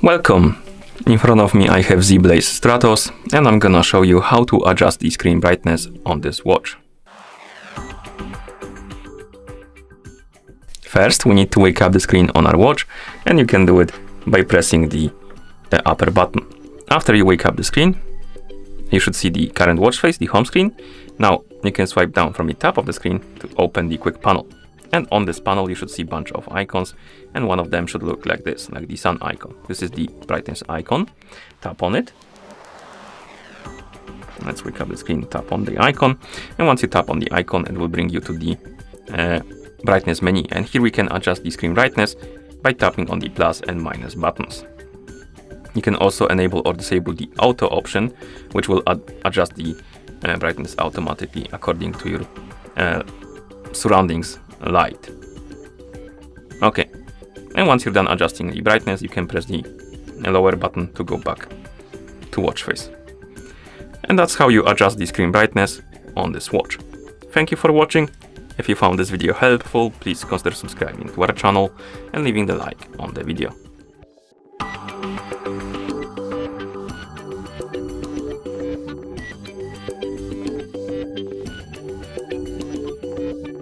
Welcome! In front of me I have Zeblaze Stratos and I'm gonna show you how to adjust the screen brightness on this watch. First we need to wake up the screen on our watch, and you can do it by pressing the upper button. After you wake up the screen, you should see the current watch face, the home screen. Now you can swipe down from the top of the screen to open the quick panel. And on this panel you should see a bunch of icons, and one of them should look like this, like the sun icon. This is the brightness icon. Tap on it. Let's wake up the screen, tap on the icon, and once you tap on the icon it will bring you to the brightness menu, and here we can adjust the screen brightness by tapping on the plus and minus buttons. You can also enable or disable the auto option, which will adjust the brightness automatically according to your surroundings light. Okay, and once you're done adjusting the brightness, you can press the lower button to go back to watch face. And that's how you adjust the screen brightness on this watch. Thank you for watching. If you found this video helpful, please consider subscribing to our channel and leaving the like on the video.